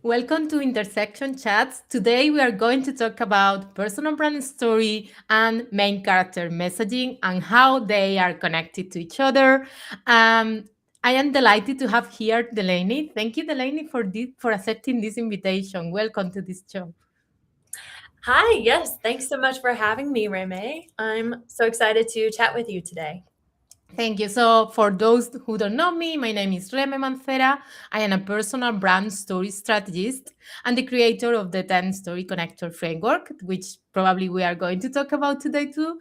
Welcome to Intersection Chats. Today we are going to talk about personal brand story and main character messaging and how they are connected to each other. Um, I am delighted to have here Delaney. Thank you, Delaney, for accepting this invitation. Welcome to this show. Hi, yes, thanks so much for having me, Reme. I'm so excited to chat with you today. Thank you. So, for those who don't know me, my name is Reme Mancera. I am a personal brand story strategist and the creator of the 10 Story Connector framework, which probably we are going to talk about today too.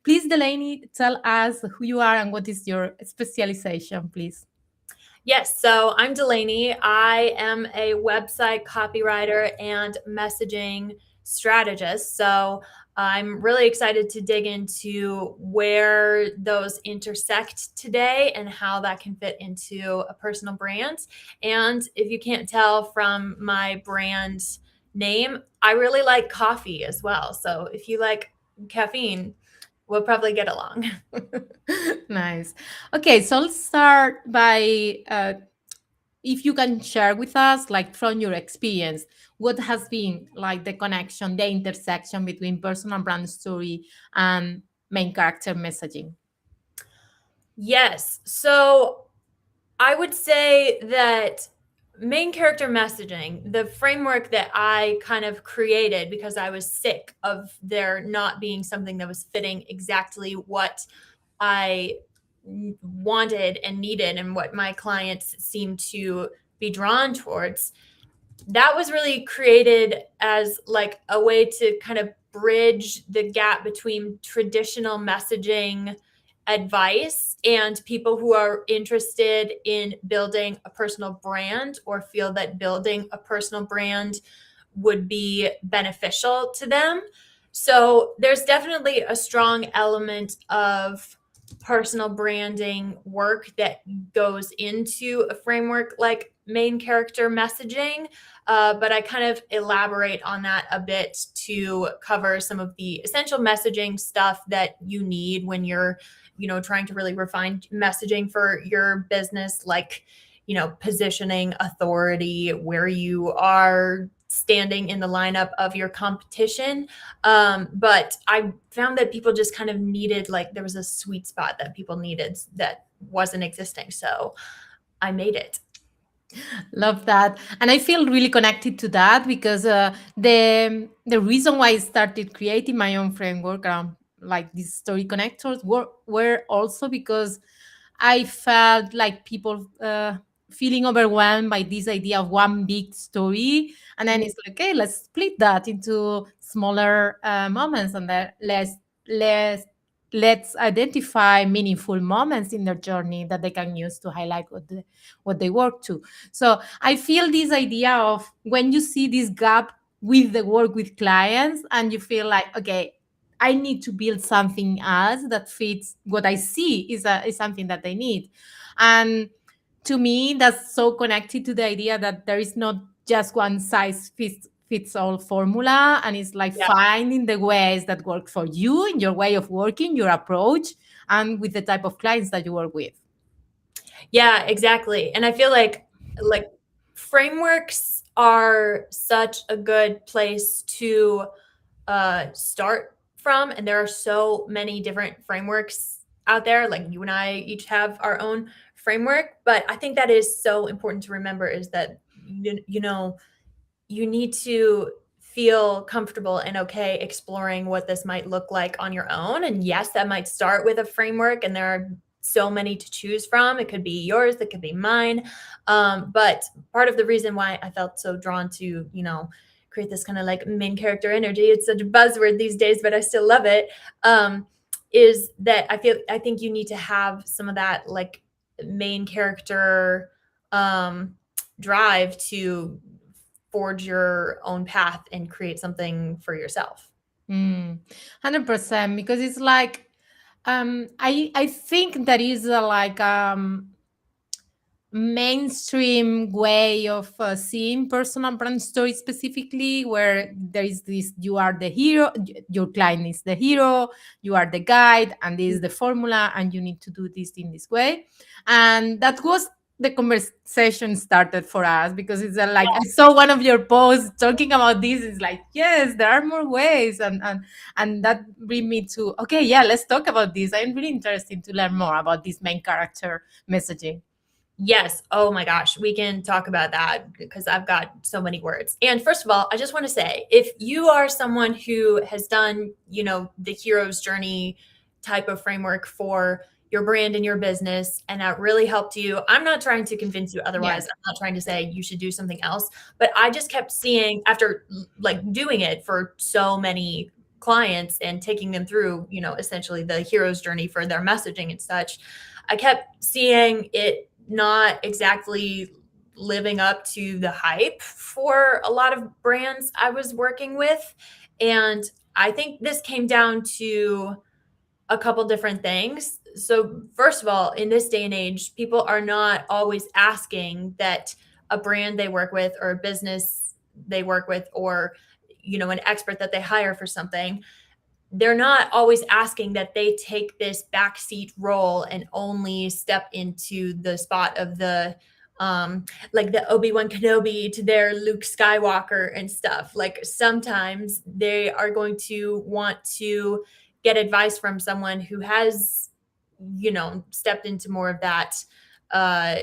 Please, Delaney, tell us who you are and what is your specialization, please. Yes, so I'm Delaney. I am a website copywriter and messaging strategist. So I'm really excited to dig into where those intersect today and how that can fit into a personal brand. And if you can't tell from my brand name, I really like coffee as well. So if you like caffeine, we'll probably get along. Nice. Okay, so let's start by if you can share with us, like from your experience, what has been like the connection, the intersection between personal brand story and main character messaging. Yes. So I would say that main character messaging, the framework that I kind of created because I was sick of there not being something that was fitting exactly what I wanted and needed and what my clients seemed to be drawn towards. That was really created as like a way to kind of bridge the gap between traditional messaging advice and people who are interested in building a personal brand or feel that building a personal brand would be beneficial to them. So there's definitely a strong element of personal branding work that goes into a framework like main character messaging. But I kind of elaborate on that a bit to cover some of the essential messaging stuff that you need when you're, trying to really refine messaging for your business, like, positioning, authority, where you are standing in the lineup of your competition. But I found that people just kind of needed, like, there was a sweet spot that people needed that wasn't existing. So I made it. Love that, and I feel really connected to that because the reason why I started creating my own framework around like these story connectors were also because I felt like people feeling overwhelmed by this idea of one big story, and then it's like, okay, let's split that into smaller moments, and then less let's identify meaningful moments in their journey that they can use to highlight what they work to. So I feel this idea of when you see this gap with the work with clients and you feel like, okay, I need to build something else that fits what I see is something that they need. And to me, that's so connected to the idea that there is not just one size fits all formula. And it's like Yeah. finding the ways that work for you in your way of working, your approach, and with the type of clients that you work with. Yeah, exactly. And I feel like frameworks are such a good place to start from. And there are so many different frameworks out there. Like you and I each have our own framework. But I think that is so important to remember is that, you need to feel comfortable and okay exploring what this might look like on your own. And yes, that might start with a framework, and there are so many to choose from. It could be yours, it could be mine. But part of the reason why I felt so drawn to, create this kind of like main character energy, it's such a buzzword these days, but I still love it, is that I think you need to have some of that like main character drive to forge your own path and create something for yourself. 100%, because it's like I think that is like mainstream way of seeing personal brand story specifically, where there is this: you are the hero, your client is the hero, you are the guide, and this is the formula, and you need to do this in this way. And that was the conversation started for us, because it's like I saw one of your posts talking about this. It's like, yes, there are more ways, and that bring me to, okay, yeah, let's talk about this. I'm really interested to learn more about this main character messaging. Yes. Oh my gosh. We can talk about that because I've got so many words. And first of all, I just want to say, if you are someone who has done, the hero's journey type of framework for your brand and your business, and that really helped you, I'm not trying to convince you Yeah. otherwise. I'm not trying to say you should do something else, but I just kept seeing, after like doing it for so many clients and taking them through, essentially the hero's journey for their messaging and such, I kept seeing it not exactly living up to the hype for a lot of brands I was working with. And I think this came down to a couple different things. So, first of all, in this day and age, people are not always asking that a brand they work with or a business they work with, or an expert that they hire for something, they're not always asking that they take this backseat role and only step into the spot of the like the Obi-Wan Kenobi to their Luke Skywalker and stuff. Like sometimes they are going to want to get advice from someone who has, stepped into more of that uh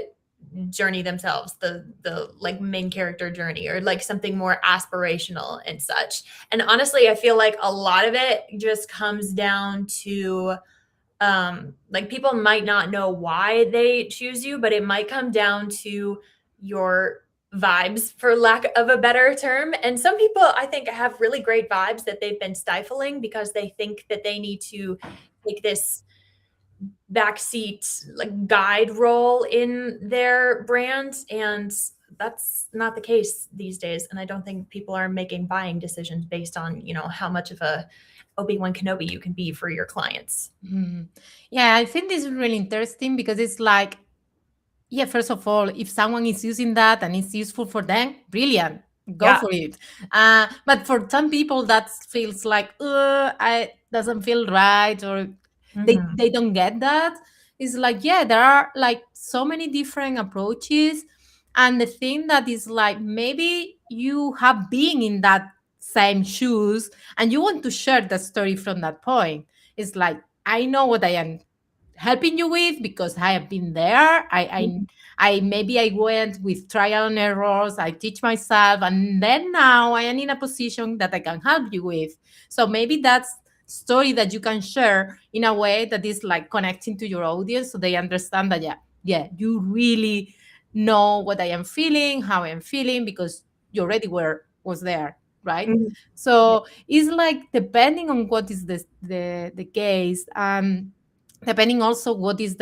journey themselves, the like main character journey, or like something more aspirational and such. And honestly, I feel like a lot of it just comes down to like people might not know why they choose you, but it might come down to your vibes, for lack of a better term. And some people, I think, have really great vibes that they've been stifling because they think that they need to take this backseat like guide role in their brand, and that's not the case these days. And I don't think people are making buying decisions based on how much of a Obi-Wan Kenobi you can be for your clients. Mhm. Yeah, I think this is really interesting, because it's like, yeah, first of all, if someone is using that and it's useful for them, brilliant, go Yeah. for it. But for some people, that feels like, I doesn't feel right, or Hmm. they don't get that. It's like, yeah, there are like so many different approaches, and the thing that is like, maybe you have been in that same shoes, and you want to share the story from that point. It's like, I know what I am helping you with, because I have been there. I maybe I went with trial and errors. I teach myself, and then now I am in a position that I can help you with. So maybe that's story that you can share in a way that is like connecting to your audience, so they understand that, yeah, you really know what I am feeling, how I am feeling, because you already was there, right? Mhm. Yeah. So it's like, depending on what is the case, depending also what is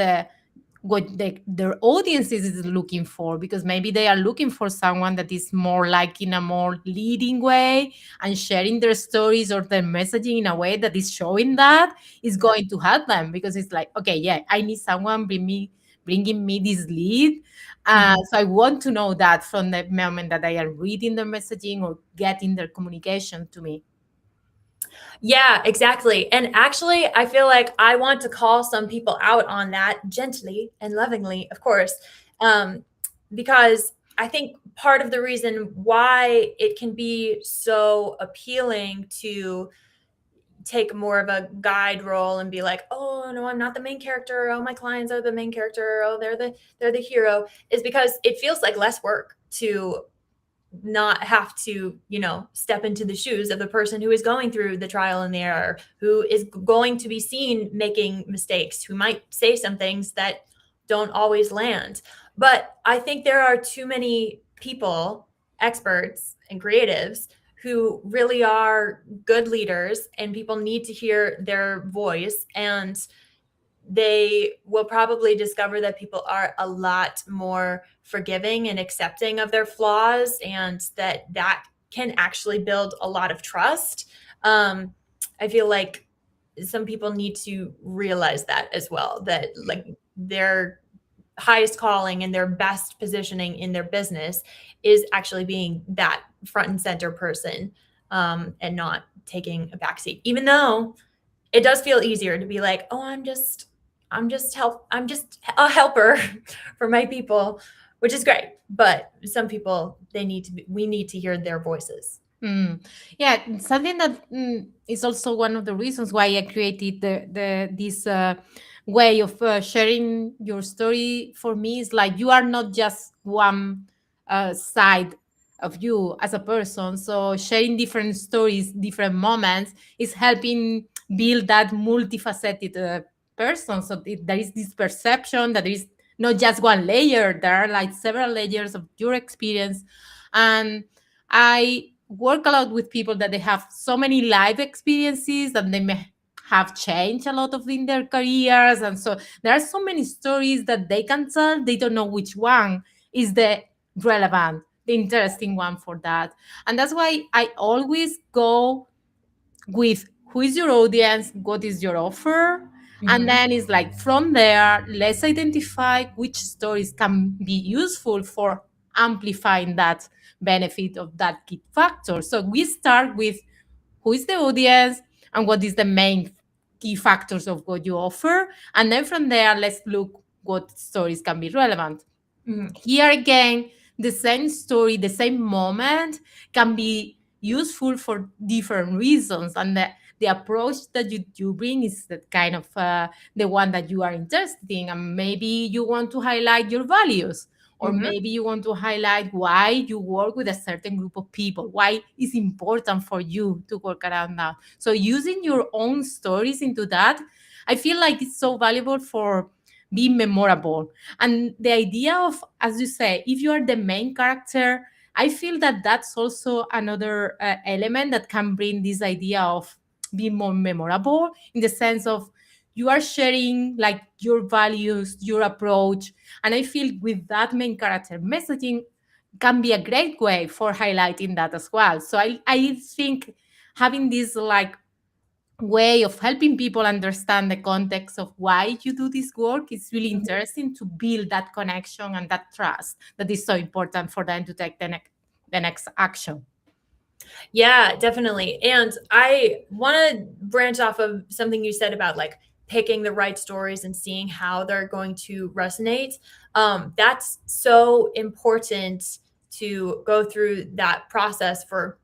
what their audience is looking for, because maybe they are looking for someone that is more like in a more leading way, and sharing their stories or their messaging in a way that is showing that is going to help them, because it's like, okay, yeah, I need someone bringing me this lead. Mhm. So I want to know that from the moment that I am reading their messaging or getting their communication to me. Yeah, exactly. And actually, I feel like I want to call some people out on that gently and lovingly, of course, um, because I think part of the reason why it can be so appealing to take more of a guide role and be like, oh no, I'm not the main character. Oh, my clients are the main character. Oh, they're the hero, is because it feels like less work to not have to, step into the shoes of the person who is going through the trial and the error, who is going to be seen making mistakes, who might say some things that don't always land. But I think there are too many people, experts and creatives, who really are good leaders, and people need to hear their voice. And they will probably discover that people are a lot more forgiving and accepting of their flaws, and that can actually build a lot of trust. I feel like some people need to realize that as well, that like their highest calling and their best positioning in their business is actually being that front and center person, and not taking a backseat, even though it does feel easier to be like, oh, I'm just a helper for my people, which is great. But some people, we need to hear their voices. Mm. Yeah, something that is also one of the reasons why I created the this way of sharing your story for me is like you are not just one side of you as a person. So sharing different stories, different moments is helping build that multifaceted person. So there is this perception that there is not just one layer. There are like several layers of your experience, and I work a lot with people that they have so many life experiences that they may have changed a lot of in their careers, and so there are so many stories that they can tell. They don't know which one is the relevant, the interesting one for that, and that's why I always go with who is your audience, what is your offer, and Hmm. then it's like from there, let's identify which stories can be useful for amplifying that benefit of that key factor. So we start with who is the audience and what is the main key factors of what you offer, and then from there, let's look what stories can be relevant. Hmm. Here again, the same story, the same moment can be useful for different reasons. And the approach that you bring is that kind of the one that you are interested in. And maybe you want to highlight your values, or Hmm. maybe you want to highlight why you work with a certain group of people, why it's important for you to work around that. So using your own stories into that, I feel like it's so valuable for being memorable. And the idea of, as you say, if you are the main character, I feel that that's also another element that can bring this idea of being more memorable, in the sense of you are sharing like your values, your approach. And I feel with that main character messaging can be a great way for highlighting that as well. So I think having this like way of helping people understand the context of why you do this work is really interesting to build that connection and that trust that is so important for them to take the next action. Yeah, definitely. And I want to branch off of something you said about like picking the right stories and seeing how they're going to resonate. That's so important to go through that process for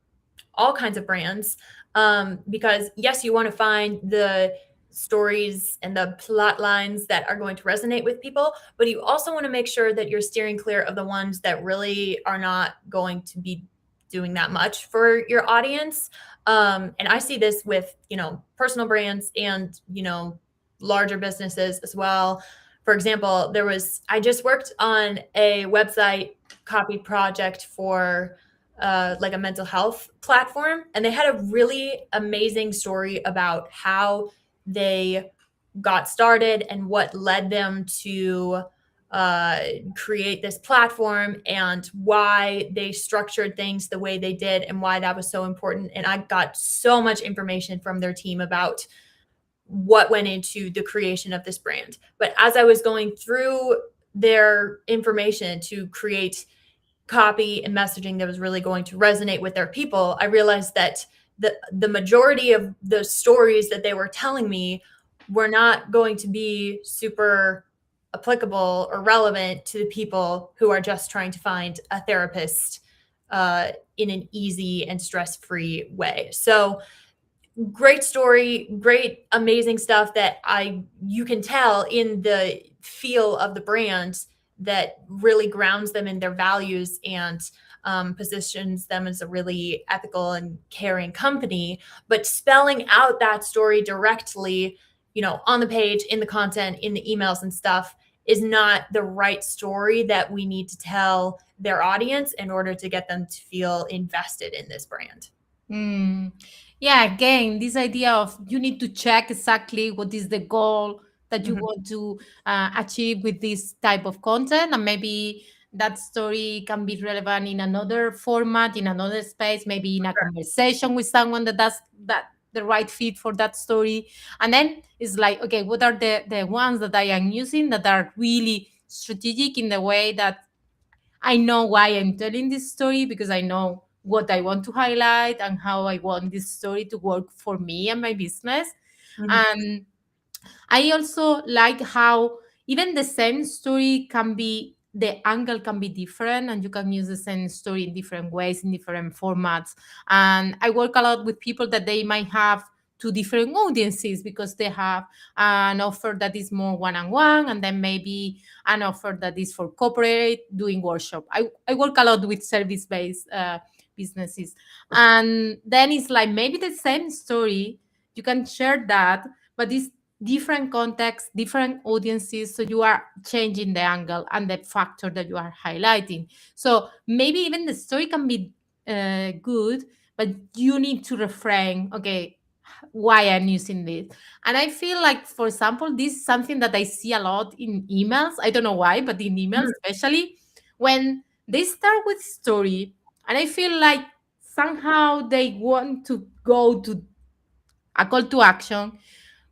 all kinds of brands. Because yes, you want to find the stories and the plot lines that are going to resonate with people, but you also want to make sure that you're steering clear of the ones that really are not going to be doing that much for your audience. And I see this with, personal brands and, larger businesses as well. For example, I just worked on a website copy project for like a mental health platform, and they had a really amazing story about how they got started and what led them to uh, create this platform and why they structured things the way they did and why that was so important. And I got so much information from their team about what went into the creation of this brand. But as I was going through their information to create copy and messaging that was really going to resonate with their people, I realized that the majority of the stories that they were telling me were not going to be super applicable or relevant to the people who are just trying to find a therapist in an easy and stress-free way. So great story, great, amazing stuff that you can tell in the feel of the brand that really grounds them in their values and positions them as a really ethical and caring company. But spelling out that story directly, on the page, in the content, in the emails and stuff, is not the right story that we need to tell their audience in order to get them to feel invested in this brand. Mm. Yeah, again, this idea of you need to check exactly what is the goal that you Mhm. want to achieve with this type of content, and maybe that story can be relevant in another format, in another space, maybe in a conversation with someone that does that the right fit for that story. And then it's like, okay, what are the ones that I am using that are really strategic in the way that I know why I'm telling this story, because I know what I want to highlight and how I want this story to work for me and my business. Mhm. And I also like how even the same story can be, the angle can be different, and you can use the same story in different ways, in different formats. And I work a lot with people that they might have two different audiences, because they have an offer that is more one-on-one, and then maybe an offer that is for corporate doing workshop. I work a lot with service-based businesses. And then it's like maybe the same story, you can share that, but it's different contexts, different audiences. So you are changing the angle and the factor that you are highlighting. So maybe even the story can be good, but you need to reframe, okay, why I'm using this. And I feel like, for example, this is something that I see a lot in emails. I don't know why, but in emails, Mhm. especially when they start with story, and I feel like somehow they want to go to a call to action,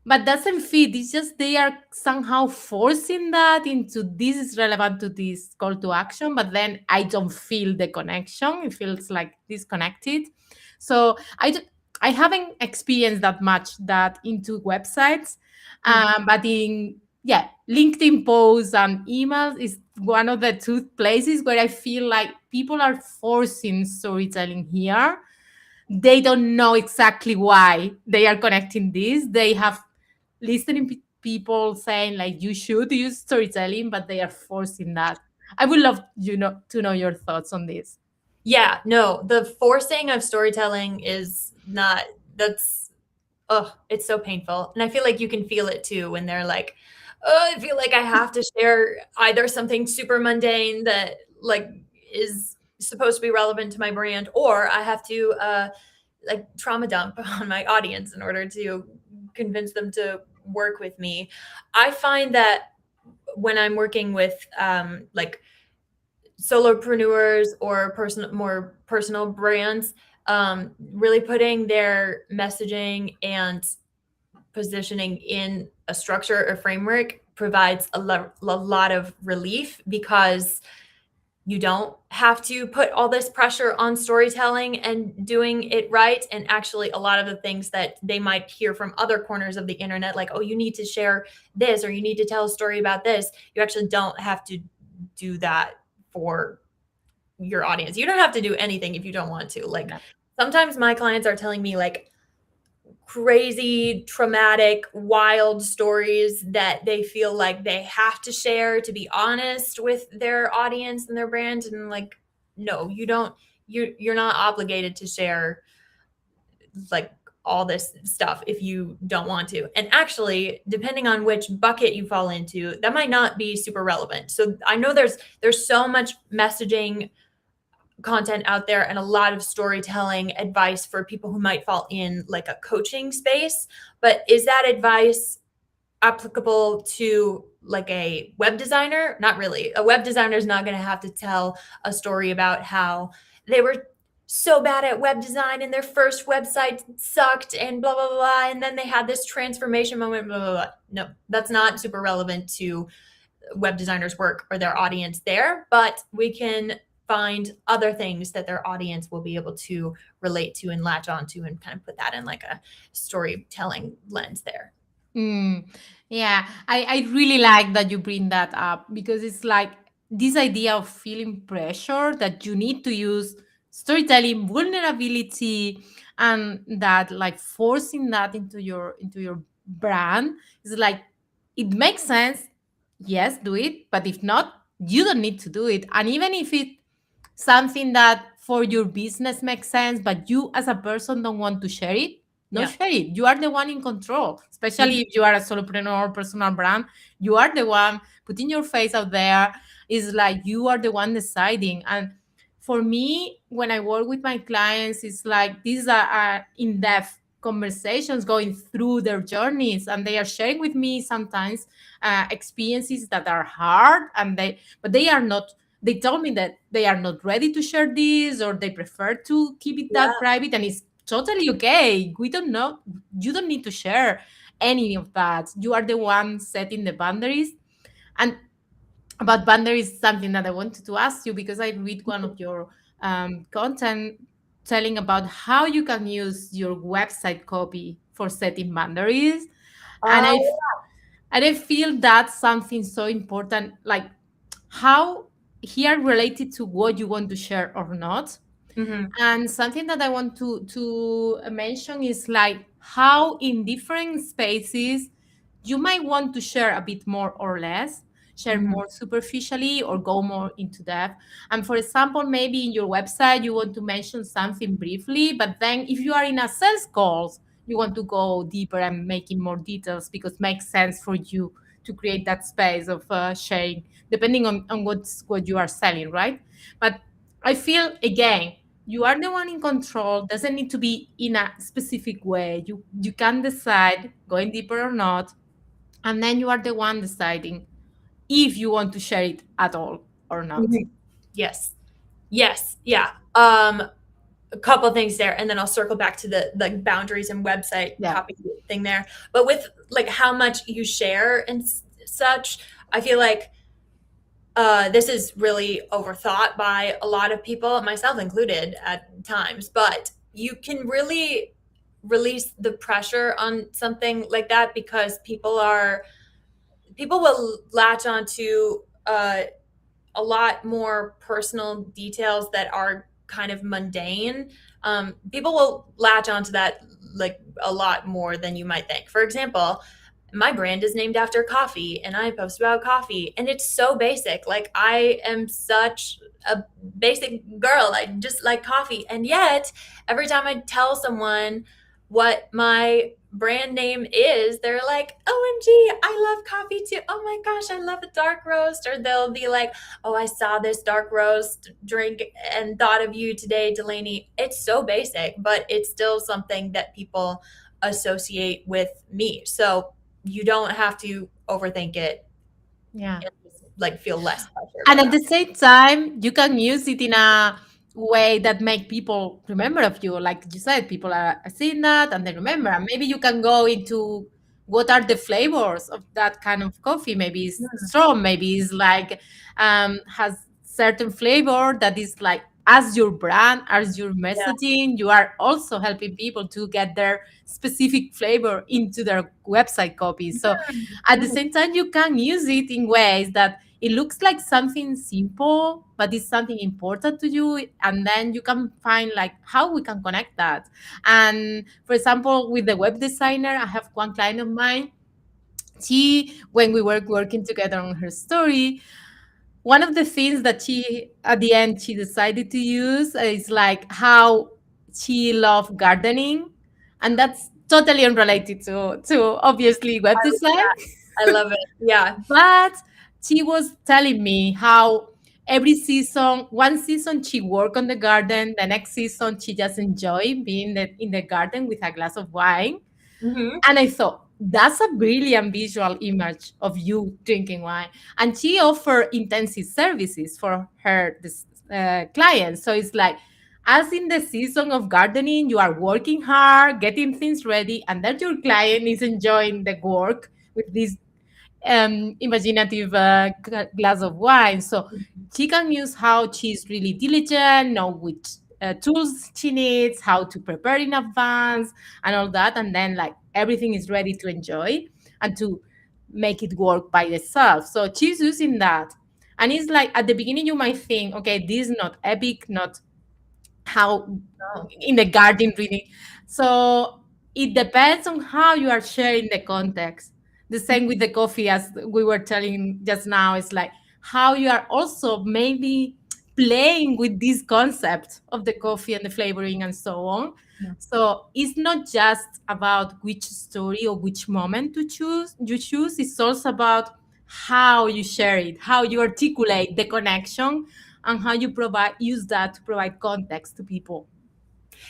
but doesn't fit. It's just they are somehow forcing that into, this is relevant to this call to action, but then I don't feel the connection. It feels like disconnected. So I haven't experienced that much that into websites, Mhm. but in, yeah, LinkedIn posts and emails is one of the two places where I feel like people are forcing storytelling here. They don't know exactly why they are connecting this. They have listening people saying like you should use storytelling, but they are forcing that. I would love to know your thoughts on this. Yeah, no, the forcing of storytelling is not, that's, oh, it's so painful. And I feel like you can feel it too when they're like, oh, I feel like I have to share either something super mundane that like is supposed to be relevant to my brand, or I have to like trauma dump on my audience in order to convince them to work with me. I find that when I'm working with like solopreneurs or more personal brands, really putting their messaging and positioning in a structure or framework provides a lot of relief, because you don't have to put all this pressure on storytelling and doing it right. And actually, a lot of the things that they might hear from other corners of the internet, like, oh, you need to share this, or you need to tell a story about this, you actually don't have to do that for your audience. You don't have to do anything if you don't want to. Like, Yeah. sometimes my clients are telling me like crazy, traumatic, wild stories that they feel like they have to share to be honest with their audience and their brand. And like, no, you don't. You're not obligated to share like all this stuff if you don't want to. And actually, depending on which bucket you fall into, that might not be super relevant. So I know there's so much messaging content out there and a lot of storytelling advice for people who might fall in like a coaching space. But is that advice applicable to like a web designer? Not really. A web designer is not going to have to tell a story about how they were so bad at web design and their first website sucked and blah blah blah, and then they had this transformation moment, blah blah blah. No, that's not super relevant to web designers' work or their audience there, but we can find other things that their audience will be able to relate to and latch onto, and kind of put that in like a storytelling lens there. Mm, yeah, I really like that you bring that up, because it's like this idea of feeling pressure that you need to use storytelling, vulnerability, and that like forcing that into your brand is like, it makes sense. Yes, do it, but if not, you don't need to do it. And even if it something that for your business makes sense, but you as a person don't want to share it, no Yeah. share it. You are the one in control, especially Mhm. if you are a solopreneur or personal brand. You are the one putting your face out there. It's like you are the one deciding. And for me, when I work with my clients, it's like these are in-depth conversations going through their journeys, and they are sharing with me sometimes experiences that are hard, and they are not, they told me that they are not ready to share this, or they prefer to keep it that Yeah. private, and it's totally okay. We don't know, you don't need to share any of that. You are the one setting the boundaries. And about boundaries, something that I wanted to ask you, because I read one of your content telling about how you can use your website copy for setting boundaries. And Oh, I feel that's something so important, like how here related to what you want to share or not. hmm And something that I want to mention is like how in different spaces you might want to share a bit more or less, share hmm more superficially or go more into depth. And for example, maybe in your website you want to mention something briefly, but then if you are in a sales calls, you want to go deeper and making more details because it makes sense for you to create that space of sharing, depending on what you are selling, right? But I feel again you are the one in control, doesn't need to be in a specific way. You can decide going deeper or not, and then you are the one deciding if you want to share it at all or not. hmm Yes. Yes. Yeah. A couple things there, and then I'll circle back to the like boundaries and website Yeah. copy thing there. But with like how much you share and such, I feel like this is really overthought by a lot of people, myself included at times, but you can really release the pressure on something like that because people will latch onto a lot more personal details that are kind of mundane. People will latch onto that like a lot more than you might think. For example, my brand is named after coffee and I post about coffee and it's so basic. Like I am such a basic girl. I just like coffee. And yet every time I tell someone what my brand name is, they're like, OMG, I love coffee too. Oh my gosh, I love a dark roast. Or they'll be like, oh, I saw this dark roast drink and thought of you today, Delaney. It's so basic, but it's still something that people associate with me. So you don't have to overthink it Yeah. and just, like feel less pressure And about at that. the same time, you can use it in a way that make people remember of you. Like you said, people are seeing that and they remember. And maybe you can go into what are the flavors of that kind of coffee. Maybe it's Mm, strong. Maybe it's like has certain flavor that is like as your brand, as your yeah. messaging. You are also helping people to get their specific flavor into their website copy. So Mhm, at the mhm. same time, you can use it in ways that it looks like something simple but it's something important to you, and then you can find like how we can connect that. And for example, with the web designer, I have one client of mine. She, when we were working together on her story, one of the things that she at the end she decided to use is like how she loved gardening, and that's totally unrelated to obviously web I love design. that. I love it. Yeah. But she was telling me how every season, one season she worked on the garden, the next season she just enjoyed being in the garden with a glass of wine. hmm And I thought, that's a brilliant visual image of you drinking wine. And she offered intensive services for her clients. So it's like, as in the season of gardening, you are working hard, getting things ready, and then your client is enjoying the work with this imaginative glass of wine. So she can use how she's really diligent, know which tools she needs, how to prepare in advance, and all that. And then, like, everything is ready to enjoy and to make it work by itself. So she's using that. And it's like at the beginning, you might think, okay, this is not epic, not how Oh, in the garden reading. So it depends on how you are sharing the context. The same with the coffee, as we were telling just now, is like how you are also maybe playing with this concept of the coffee and the flavoring and so on. yeah. So it's not just about which story or which moment to choose. You choose. It's also about how you share it, how you articulate the connection, and how you provide use that to provide context to people.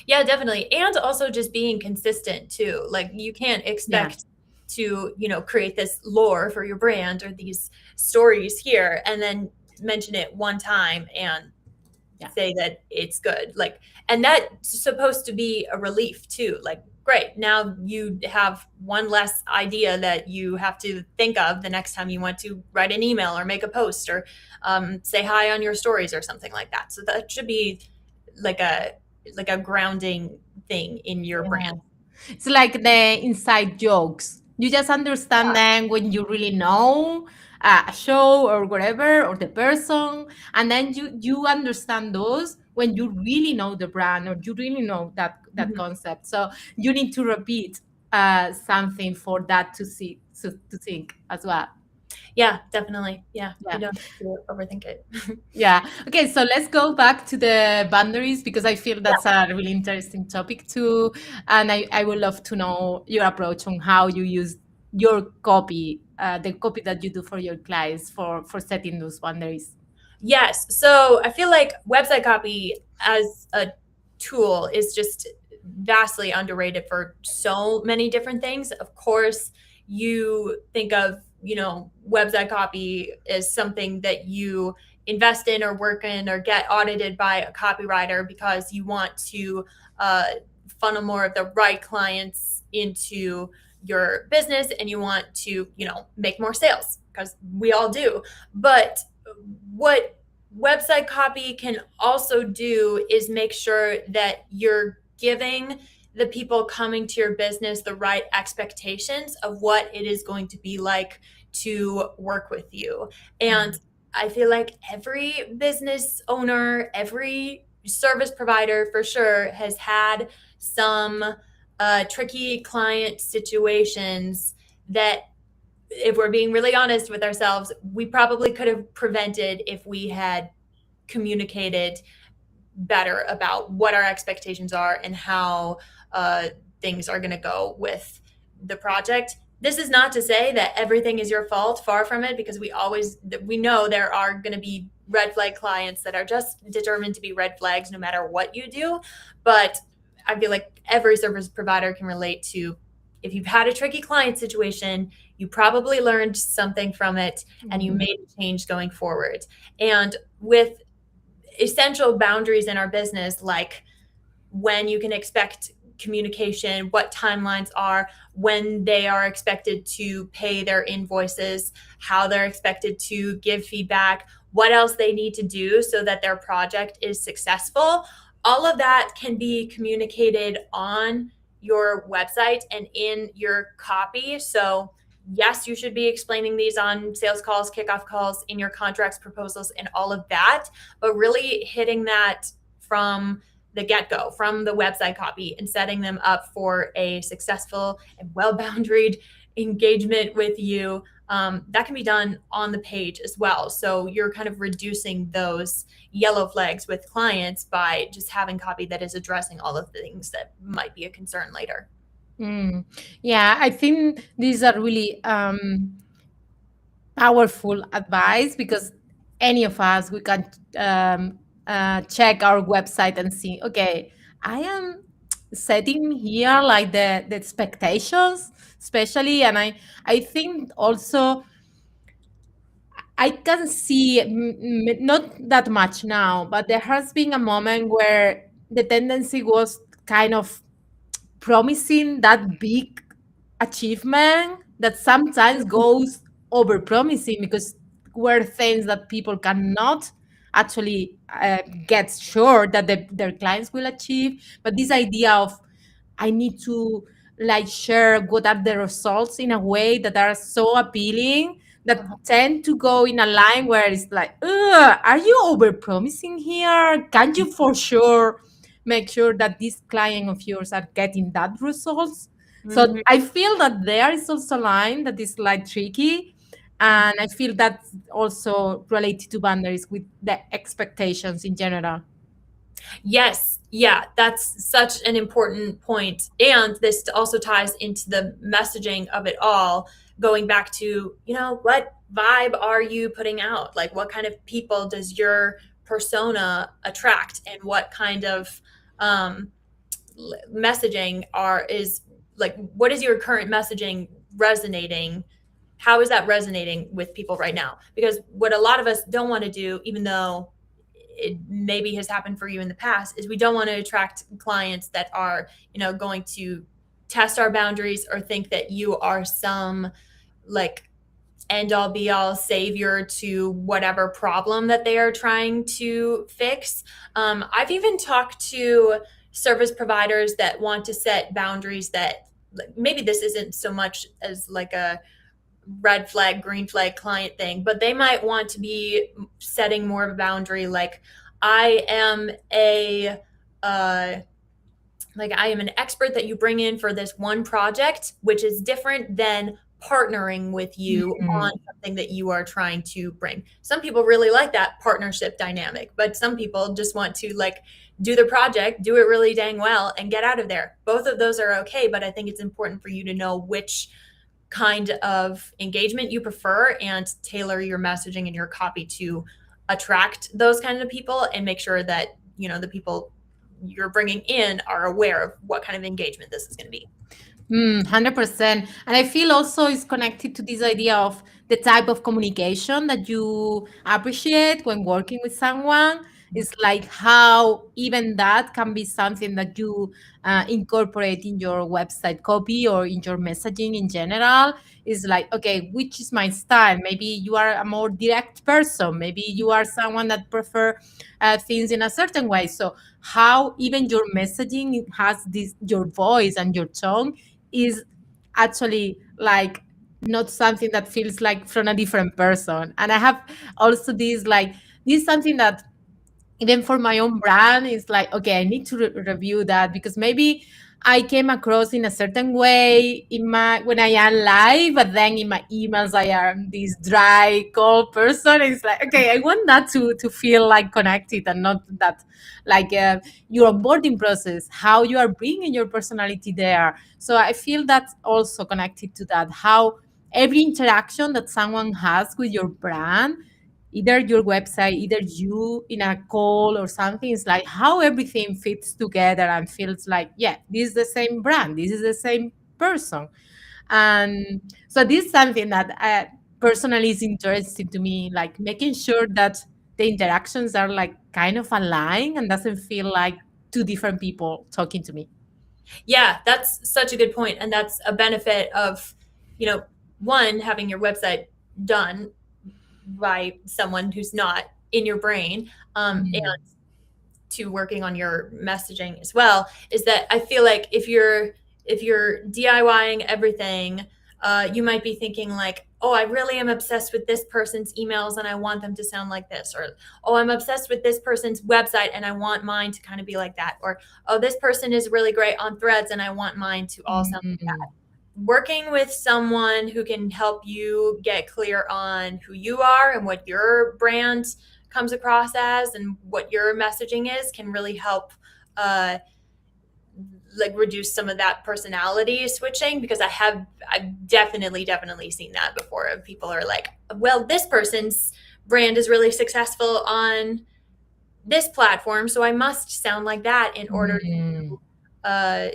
Yeah, definitely. And also just being consistent too. Like you can't Yeah, expect to, create this lore for your brand or these stories here and then mention it one time and yeah, say that it's good. Like, and that's supposed to be a relief too. Like, great. Now you have one less idea that you have to think of the next time you want to write an email or make a post or say hi on your stories or something like that. So that should be like a grounding thing in your yeah. brand. It's like the inside jokes. You just understand them when you really know a show or whatever or the person, and then you understand those when you really know the brand or you really know that Mhm. concept. So you need to repeat something for that to see to think as well. Yeah, definitely. Yeah, you Yeah. don't have to overthink it. Yeah. Okay. So let's go back to the boundaries because I feel that's a really interesting topic too. And I would love to know your approach on how you use your copy, the copy that you do for your clients for setting those boundaries. Yes. So I feel like website copy as a tool is just vastly underrated for so many different things. Of course, you think of, website copy as something that you invest in or work in or get audited by a copywriter because you want to uh, funnel more of the right clients into your business and you want to, make more sales because we all do. But what website copy can also do is make sure that you're giving the people coming to your business the right expectations of what it is going to be like to work with you. And Mhm. I feel like every business owner, every service provider for sure has had some tricky client situations that, if we're being really honest with ourselves, we probably could have prevented if we had communicated better about what our expectations are and how uh, things are going to go with the project. This is not to say that everything is your fault, far from it, because we know there are going to be red flag clients that are just determined to be red flags no matter what you do. But I feel like every service provider can relate to, if you've had a tricky client situation, you probably learned something from it and you Mhm. made a change going forward. And with essential boundaries in our business, like when you can expect communication, what timelines are, when they are expected to pay their invoices, how they're expected to give feedback, what else they need to do so that their project is successful. All of that can be communicated on your website and in your copy. So, yes, you should be explaining these on sales calls, kickoff calls, in your contracts, proposals, and all of that, but really hitting that from the get-go, from the website copy, and setting them up for a successful and well-boundaried engagement with you. That can be done on the page as well. So you're kind of reducing those yellow flags with clients by just having copy that is addressing all of the things that might be a concern later. Mm. Yeah, I think these are really powerful advice because any of us we can check our website and see, okay, I am setting here like the expectations especially, and I think also I can see not that much now, but there has been a moment where the tendency was kind of promising that big achievement that sometimes goes over promising because were things that people cannot actually get sure that their clients will achieve. But this idea of I need to like share what are the results in a way that are so appealing that Uh-huh. tend to go in a line where it's like, ugh, are you over promising here? Can you for sure make sure that this client of yours are getting that results? So Mhm. I feel that there is also a line that is like tricky. And I feel that's also related to boundaries with the expectations in general. Yes, yeah, that's such an important point. And this also ties into the messaging of it all, going back to, what vibe are you putting out? Like, what kind of people does your persona attract? And what kind of um, messaging is like, what is your current messaging resonating? How is that resonating with people right now? Because what a lot of us don't want to do, even though it maybe has happened for you in the past, is we don't want to attract clients that are, going to test our boundaries or think that you are some like end all be all savior to whatever problem that they are trying to fix. I've even talked to service providers that want to set boundaries that maybe this isn't so much as like a red flag, green flag client thing, but they might want to be setting more of a boundary. Like, I am a, uh, like I am an expert that you bring in for this one project, which is different than partnering with you on Mm. something that you are trying to bring. Some people really like that partnership dynamic, but some people just want to like do the project, do it really dang well, and get out of there. Both of those are okay, but I think it's important for you to know which kind of engagement you prefer and tailor your messaging and your copy to attract those kind of people, and make sure that the people you're bringing in are aware of what kind of engagement this is going to be. 100%. And I feel also it's connected to this idea of the type of communication that you appreciate when working with someone. It's like how even that can be something that you incorporate in your website copy or in your messaging in general. Is like, okay, which is my style? Maybe you are a more direct person. Maybe you are someone that prefer things in a certain way. So how even your messaging has this, your voice and your tone is actually like not something that feels like from a different person. And I have also this like, this is something that even for my own brand is like, okay, I need to review that, because maybe I came across in a certain way in my when I am live, but then in my emails I am this dry cold person. It's like, okay, I want that to feel like connected, and not that like your onboarding process, how you are bringing your personality there. So I feel that's also connected to that, how every interaction that someone has with your brand, either your website, either you in a call or something, it's like how everything fits together and feels like, yeah, this is the same brand, this is the same person. And so this is something that personally is interesting to me, like making sure that the interactions are like kind of aligned and doesn't feel like two different people talking to me. Yeah, that's such a good point, and that's a benefit of, you know, one, having your website done by someone who's not in your brain, and Mm. to working on your messaging as well, is that I feel like if you're DIYing everything, you might be thinking like, oh, I really am obsessed with this person's emails and I want them to sound like this, or oh, I'm obsessed with this person's website and I want mine to kind of be like that, or oh, this person is really great on threads and I want mine to all sound like that. Mm. Working with someone who can help you get clear on who you are and what your brand comes across as and what your messaging is can really help uh, like reduce some of that personality switching, because I've definitely seen that before. People are like, well, this person's brand is really successful on this platform, so I must sound like that in order Mm. to uh,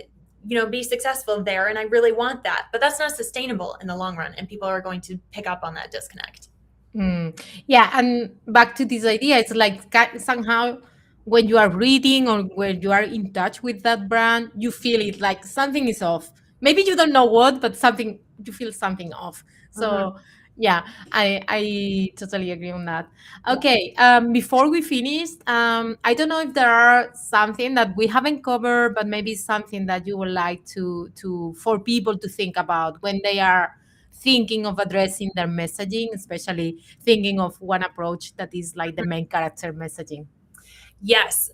be successful there, and I really want that, but that's not sustainable in the long run, and people are going to pick up on that disconnect. Mm. Yeah, and back to this idea, it's like somehow when you are reading or when you are in touch with that brand, you feel it like something is off. Maybe you don't know what, but something, you feel something off. Mhm. So yeah, I totally agree on that. Yeah. Okay, before we finish, I don't know if there are something that we haven't covered, but maybe something that you would like to for people to think about when they are thinking of addressing their messaging, especially thinking of one approach that is like the main character messaging. Yes.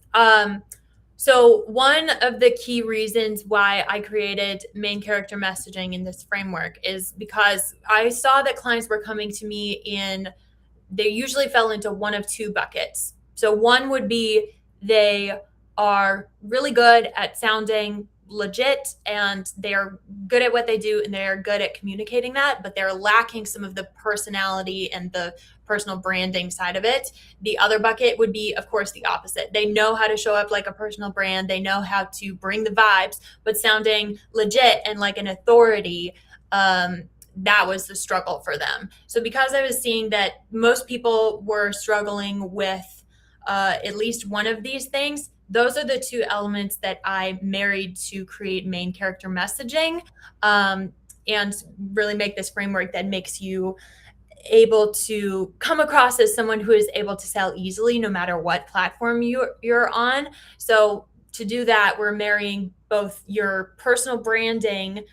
So one of the key reasons why I created main character messaging in this framework is because I saw that clients were coming to me in, they usually fell into one of two buckets. So one would be they are really good at sounding legit and they're good at what they do and they're good at communicating that, but they're lacking some of the personality and the personal branding side of it. The other bucket would be, of course, the opposite. They know how to show up like a personal brand, they know how to bring the vibes, but sounding legit and like an authority. That was the struggle for them. So because I was seeing that most people were struggling with at least one of these things, those are the two elements that I married to create main character messaging, um, and really make this framework that makes you able to come across as someone who is able to sell easily no matter what platform you're on. So to do that, we're marrying both your personal branding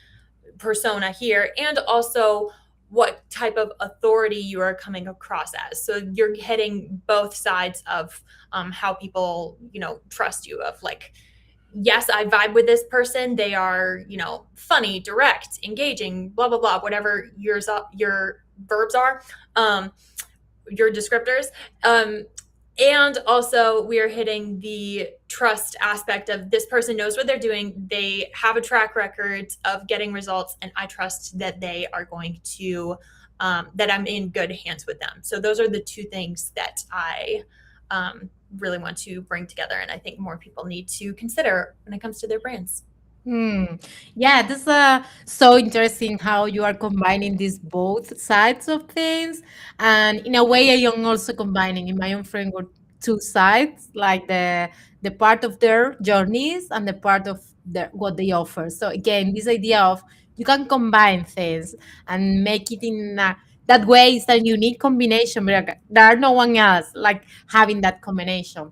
persona here, and also what type of authority you are coming across as. So you're hitting both sides of how people, trust you, of like, yes, I vibe with this person. They are, funny, direct, engaging, blah, blah, blah, whatever your verbs are, your descriptors. And also we are hitting the trust aspect of this person knows what they're doing. They have a track record of getting results, and I trust that they are going to, that I'm in good hands with them. So those are the two things that I really want to bring together, and I think more people need to consider when it comes to their brands. Hmm. Yeah, this is so interesting how you are combining these both sides of things. And in a way, I am also combining in my own framework two sides, like the part of their journeys and the part of what they offer. So again, this idea of you can combine things and make it in that way is a unique combination. But there are no one else like having that combination.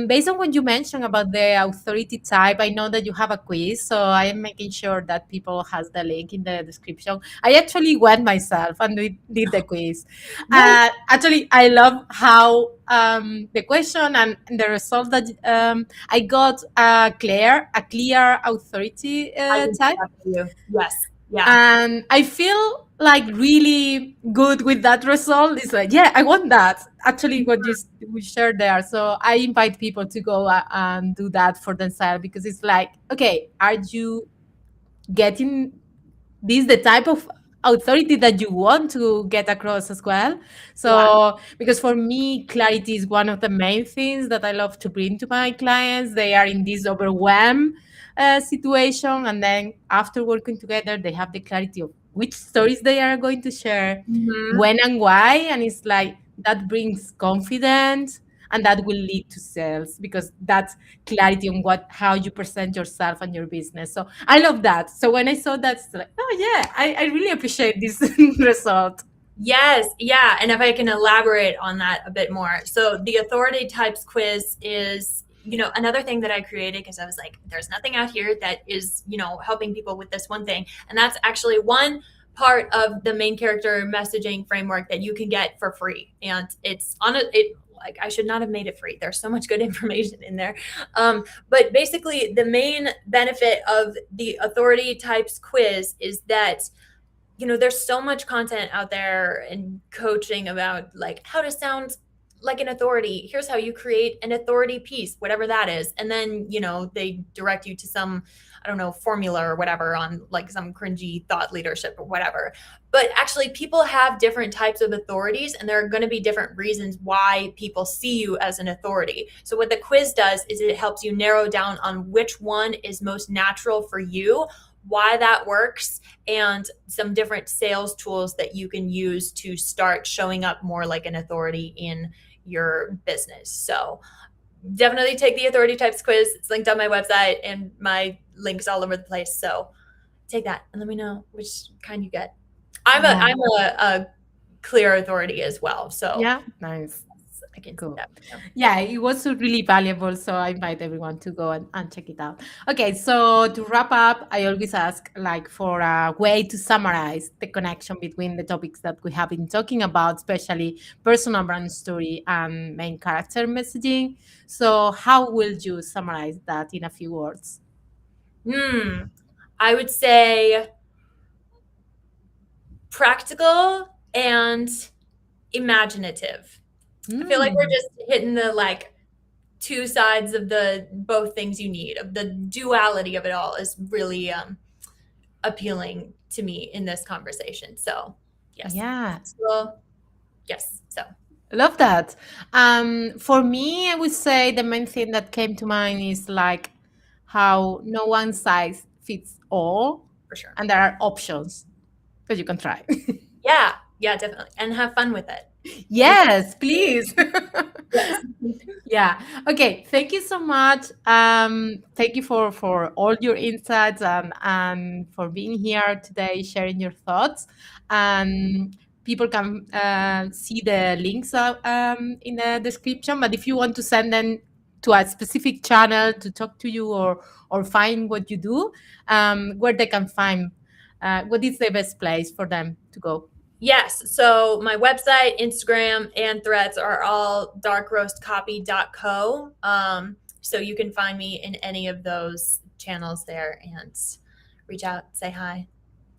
Based on what you mentioned about the authority type, I know that you have a quiz, so I am making sure that people has the link in the description. I actually went myself and we did the quiz. Nice. Actually, I love how the question and the result that I got a clear authority I can see type, that for you. Yes. Yeah. and I feel like really good with that result. It's like, yeah, I want that. Actually, what we shared there. So I invite people to go and do that for themselves, because it's like, okay, are you getting this the type of authority that you want to get across as well? Yeah. So because for me, clarity is one of the main things that I love to bring to my clients. They are in this overwhelm situation, and then after working together they have the clarity of which stories they are going to share, Hmm. when and why, and it's like that brings confidence, and that will lead to sales, because that's clarity on what how you present yourself and your business. So I love that. So when I saw that, it's like, oh yeah, I really appreciate this result. Yes, yeah. And if I can elaborate on that a bit more. So the authority types quiz is, another thing that I created because I was like, there's nothing out here that is, helping people with this one thing. And that's actually one part of the main character messaging framework that you can get for free. And it's on it like I should not have made it free. There's so much good information in there. But basically the main benefit of the authority types quiz is that there's so much content out there and coaching about like how to sound like an authority. Here's how you create an authority piece, whatever that is. And then, they direct you to some, I don't know, formula or whatever on like some cringy thought leadership or whatever. But actually, people have different types of authorities, and there are going to be different reasons why people see you as an authority. So, what the quiz does is it helps you narrow down on which one is most natural for you, why that works, and some different sales tools that you can use to start showing up more like an authority in your business. So definitely take the authority types quiz. It's linked on my website and my links all over the place. So take that and let me know which kind you get. I'm a Oh, I'm a clear authority as well. So yeah, nice. I can see Cool. that. Yeah, it was really valuable. So I invite everyone to go and check it out. Okay, so to wrap up, I always ask like for a way to summarize the connection between the topics that we have been talking about, especially personal brand story and main character messaging. So how will you summarize that in a few words? Hmm. I would say practical and imaginative. I feel like we're Mm, just hitting the like two sides of the both things you need. Of the duality of it all is really appealing to me in this conversation. So yes, yeah. practical, yes. So Love that. For me, I would say the main thing that came to mind is like how no one size fits all, for sure, and there are options that you can try. yeah, yeah, definitely, and have fun with it. With Yes, please. yes, Yeah. Okay. Thank you so much. Thank you for all your insights and for being here today, sharing your thoughts. People can see the links in the description. But if you want to send them to a specific channel to talk to you or find what you do, where they can find. what is the best place for them to go? Yes. So my website, Instagram, and threads are all darkroastcopy.co. So you can find me in any of those channels there and reach out, say hi.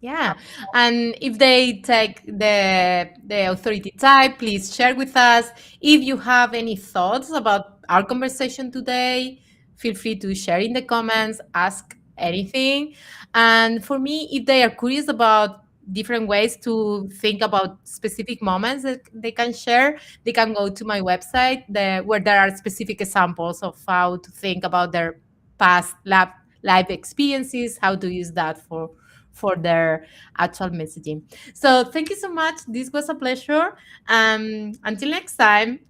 Yeah, and if they take the authority type, please share with us. If you have any thoughts about our conversation today, feel free to share in the comments, ask anything. And for me, if they are curious about different ways to think about specific moments that they can share, they can go to my website where there are specific examples of how to think about their past life experiences, how to use that for their actual messaging. So thank you so much. This was a pleasure. Until next time.